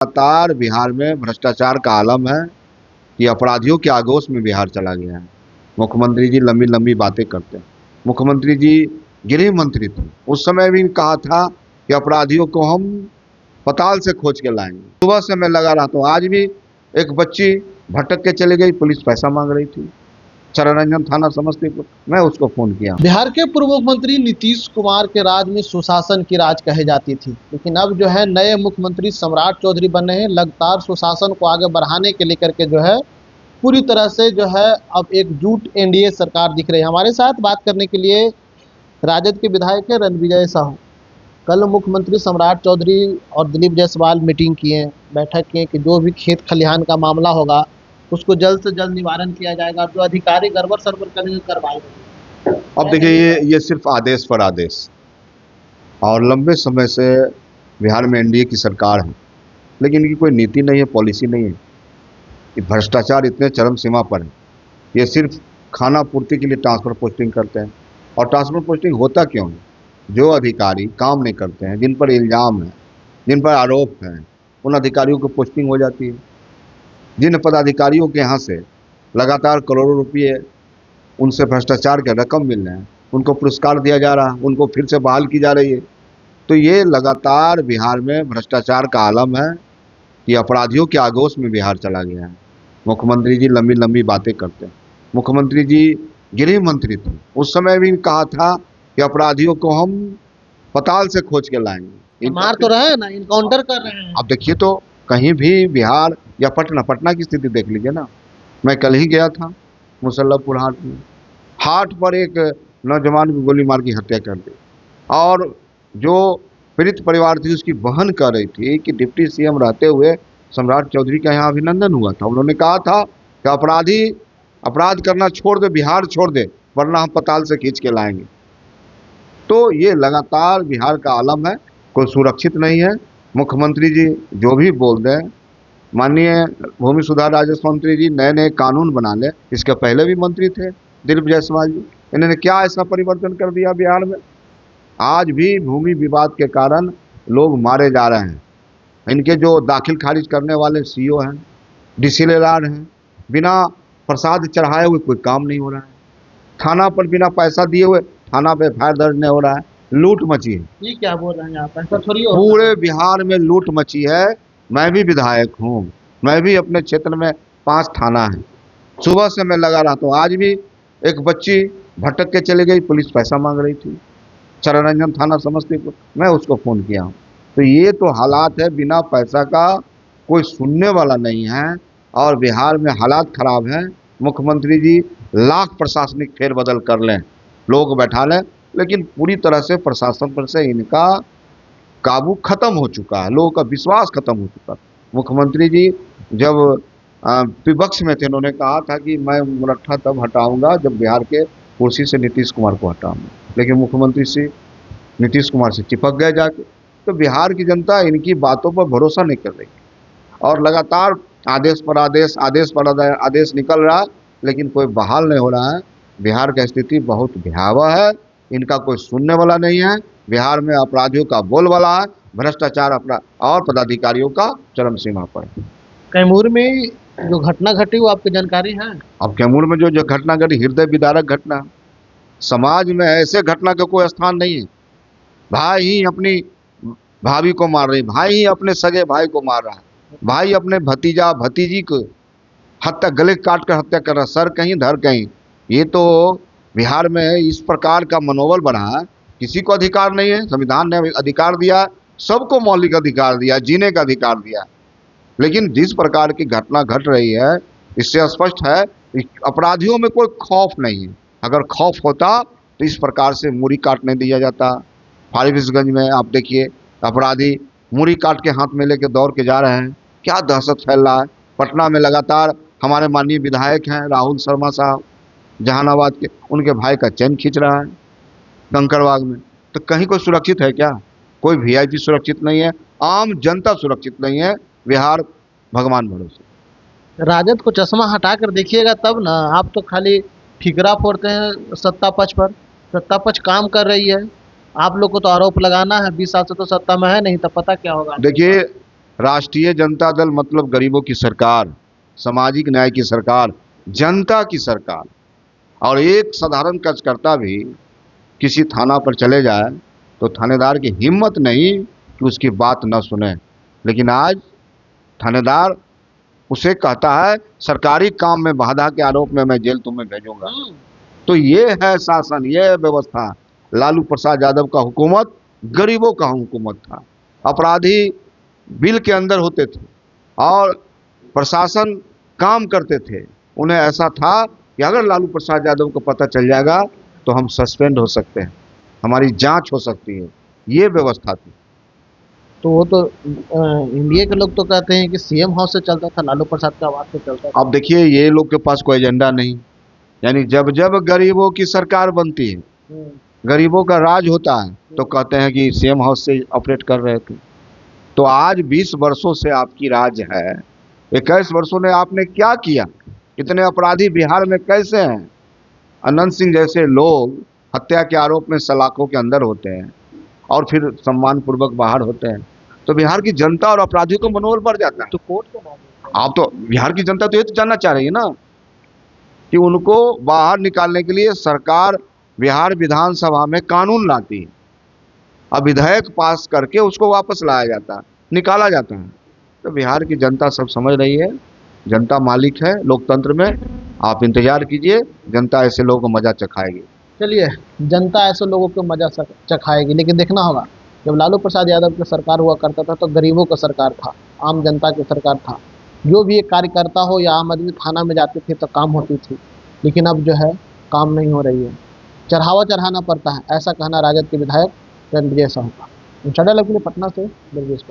लगातार बिहार में भ्रष्टाचार का आलम है कि अपराधियों के आगोश में बिहार चला गया है। मुख्यमंत्री जी लंबी लंबी बातें करते हैं। मुख्यमंत्री जी गृह मंत्री थे, उस समय भी कहा था कि अपराधियों को हम पताल से खोज के लाएंगे। सुबह से मैं लगा रहा हूँ, आज भी एक बच्ची भटक के चली गई, पुलिस पैसा मांग रही थी, चरणरंजन थाना समस्तीपुर। मैं उसको फोन किया। बिहार के पूर्व मुख्यमंत्री नीतीश कुमार के राज में सुशासन की राज कही जाती थी, लेकिन अब जो है नए मुख्यमंत्री सम्राट चौधरी बने हैं। लगातार सुशासन को आगे बढ़ाने के लेकर के जो है पूरी तरह से जो है अब एकजुट एनडीए सरकार दिख रही है। हमारे साथ बात करने के लिए राजद के विधायक है रणविजय साहू। कल मुख्यमंत्री सम्राट चौधरी और दिलीप जायसवाल मीटिंग किए, बैठक किए कि जो भी खेत खलिहान का मामला होगा उसको जल्द से जल्द निवारण किया जाएगा, जो अधिकारी गड़बड़ सड़बड़ करेंगे करवाएंगे। अब देखिए, ये सिर्फ आदेश पर आदेश, और लंबे समय से बिहार में एनडीए की सरकार है, लेकिन इनकी कोई नीति नहीं है, पॉलिसी नहीं है। कि भ्रष्टाचार इतने चरम सीमा पर है। ये सिर्फ खाना पूर्ति के लिए ट्रांसफर पोस्टिंग करते हैं, और ट्रांसफर पोस्टिंग होता क्यों है? जो अधिकारी काम नहीं करते हैं, जिन पर इल्ज़ाम है, जिन पर आरोप है, उन अधिकारियों को पोस्टिंग हो जाती है। जिन पदाधिकारियों के यहाँ से लगातार करोड़ों रुपये उनसे भ्रष्टाचार के रकम मिल रहे हैं, उनको पुरस्कार दिया जा रहा है, उनको फिर से बहाल की जा रही है। तो ये लगातार बिहार में भ्रष्टाचार का आलम है कि अपराधियों के आगोश में बिहार चला गया है। मुख्यमंत्री जी लंबी लंबी बातें करते हैं। मुख्यमंत्री जी गृह मंत्री थे, उस समय भी कहा था कि अपराधियों को हम पताल से खोज के लाएंगे। मार तो रहे हैं ना, इनकाउंटर कर रहे हैं। अब देखिए, तो कहीं भी बिहार या पटना की स्थिति देख लीजिए ना। मैं कल ही गया था मुसल्लमपुर हाट में। हाट पर एक नौजवान को गोली मार की हत्या कर दी, और जो पीड़ित परिवार थी उसकी बहन कह रही थी कि डिप्टी सीएम रहते हुए सम्राट चौधरी का यहाँ अभिनंदन हुआ था। उन्होंने कहा था कि अपराधी अपराध करना छोड़ दे, बिहार छोड़ दे, वरना हम पताल से खींच के लाएंगे। तो ये लगातार बिहार का आलम है, कोई सुरक्षित नहीं है। मुख्यमंत्री जी जो भी बोल दें, माननीय भूमि सुधार राजस्व मंत्री जी नए नए कानून बना ले। इसके पहले भी मंत्री थे दिलीप जायसवाल जी, इन्होंने क्या ऐसा परिवर्तन कर दिया बिहार में? आज भी भूमि विवाद के कारण लोग मारे जा रहे हैं। इनके जो दाखिल खारिज करने वाले सीओ हैं, डीसीएलआर हैं, बिना प्रसाद चढ़ाए हुए कोई काम नहीं हो रहा है। थाना पर बिना पैसा दिए हुए थाना पे एफआईआर दर्ज नहीं हो रहा है। लूट मची है। ये क्या बोल रहे हैं आप? ऐसा थोड़ी होता है। पूरे बिहार में लूट मची है। मैं भी विधायक हूँ, मैं भी अपने क्षेत्र में 5 थाना है। सुबह से मैं लगा रहा हूँ, आज भी एक बच्ची भटक के चली गई, पुलिस पैसा मांग रही थी, चरणरंजन थाना समस्तीपुर। मैं उसको फ़ोन किया हूँ। तो ये तो हालात है, बिना पैसा का कोई सुनने वाला नहीं है, और बिहार में हालात खराब हैं। मुख्यमंत्री जी लाख प्रशासनिक फेरबदल कर लें, लोग बैठा लें, लेकिन पूरी तरह से प्रशासन पर से इनका काबू खत्म हो चुका है, लोगों का विश्वास खत्म हो चुका है। मुख्यमंत्री जी जब विपक्ष में थे, उन्होंने कहा था कि मैं मुरट्ठा तब हटाऊंगा जब बिहार के कुर्सी से नीतीश कुमार को हटाऊंगा, लेकिन मुख्यमंत्री से नीतीश कुमार से चिपक गए जाके। तो बिहार की जनता इनकी बातों पर भरोसा नहीं कर रही, और लगातार आदेश पर आदेश, आदेश पर आदेश निकल रहा है, लेकिन कोई बहाल नहीं हो रहा है। बिहार की स्थिति बहुत भयावह है, इनका कोई सुनने वाला नहीं है। बिहार में अपराधियों का बोलबाला है, भ्रष्टाचार अपराध और पदाधिकारियों का चरम सीमा पर है। कैमूर में जो घटना घटी वो आपकी जानकारी है? अब कैमूर में जो घटना घटी, हृदय विदारक घटना। समाज में ऐसे घटना का कोई स्थान नहीं है। भाई ही अपनी भाभी को मार रही, भाई ही अपने सगे भाई को मार रहा है, भाई अपने भतीजा भतीजी को हत्या, गले काट कर हत्या कर रहा, सर कहीं धर कहीं। ये तो बिहार में इस प्रकार का मनोबल बढ़ा है, किसी को अधिकार नहीं है। संविधान ने अधिकार दिया, सबको मौलिक अधिकार दिया, जीने का अधिकार दिया, लेकिन जिस प्रकार की घटना घट रही है, इससे स्पष्ट है अपराधियों में कोई खौफ नहीं है। अगर खौफ होता तो इस प्रकार से मूड़ी काटने दिया जाता। फारबिसगंज में आप देखिए, अपराधी मूड़ी काट के हाथ में लेके दौड़ के जा रहे हैं, क्या दहशत फैल रहा है। पटना में लगातार हमारे माननीय विधायक हैं राहुल शर्मा साहब, जहानाबाद के, उनके भाई का चैन खींच रहा है कंकड़बाग में। तो कहीं कोई सुरक्षित है क्या? कोई वीआईपी सुरक्षित नहीं है, आम जनता सुरक्षित नहीं है। बिहार भगवान भरोसे। राजद को चश्मा हटा कर देखिएगा तब ना। आप तो खाली ठिकरा फोड़ते हैं सत्ता पक्ष पर। सत्ता पक्ष काम कर रही है, आप लोग को तो आरोप लगाना है। 20 साल से तो सत्ता में है नहीं, तब पता क्या होगा। देखिए, राष्ट्रीय जनता दल मतलब गरीबों की सरकार, सामाजिक न्याय की सरकार, जनता की सरकार। और एक साधारण कार्यकर्ता भी किसी थाना पर चले जाए तो थानेदार की हिम्मत नहीं कि उसकी बात न सुने, लेकिन आज थानेदार उसे कहता है सरकारी काम में बाधा के आरोप में मैं जेल तुम्हें भेजूंगा। तो ये है शासन, ये है व्यवस्था। लालू प्रसाद यादव का हुकूमत गरीबों का हुकूमत था। अपराधी बिल के अंदर होते थे और प्रशासन काम करते थे। उन्हें ऐसा था कि अगर लालू प्रसाद यादव को पता चल जाएगा तो हम सस्पेंड हो सकते हैं, हमारी जांच हो सकती है। ये व्यवस्था थी। तो वो तो इंडिया के लोग तो कहते हैं कि सीएम हाउस से चलता था, लालू प्रसाद के आवाज से चलता था। अब देखिए, ये लोग के पास कोई एजेंडा नहीं, यानी जब जब गरीबों की सरकार बनती है, गरीबों का राज होता है, तो कहते हैं कि सीएम हाउस से ऑपरेट कर रहे थे। तो आज 20 वर्षों से आपकी राज है, 21 वर्षों में आपने क्या किया? इतने अपराधी बिहार में कैसे हैं? अनंत सिंह जैसे लोग हत्या के आरोप में सलाखों के अंदर होते हैं और फिर सम्मान पूर्वक बाहर होते हैं। तो बिहार की जनता और अपराधियों का मनोबल बढ़ जाता है। तो कोर्ट के मामले आप तो बिहार की जनता तो ये तो जानना चाह रही है ना कि उनको बाहर निकालने के लिए सरकार बिहार विधानसभा में कानून लाती है, अब विधेयक पास करके उसको वापस लाया जाता है, निकाला जाता है। तो बिहार की जनता सब समझ रही है, जनता मालिक है लोकतंत्र में। आप इंतजार कीजिए, जनता ऐसे लोगों को मजा चखाएगी। चलिए, जनता ऐसे लोगों को मजा चखाएगी, लेकिन देखना होगा जब लालू प्रसाद यादव की सरकार हुआ करता था तो गरीबों का सरकार था, आम जनता की सरकार था। जो भी एक कार्यकर्ता हो या आम आदमी थाना में जाते थे तो काम होती थी, लेकिन अब जो है काम नहीं हो रही है, चढ़ावा चढ़ाना पड़ता है। ऐसा कहना राजद के विधायक रणविजय साहू का। इंशाल्लाह के लिए पटना से ब्रजेश।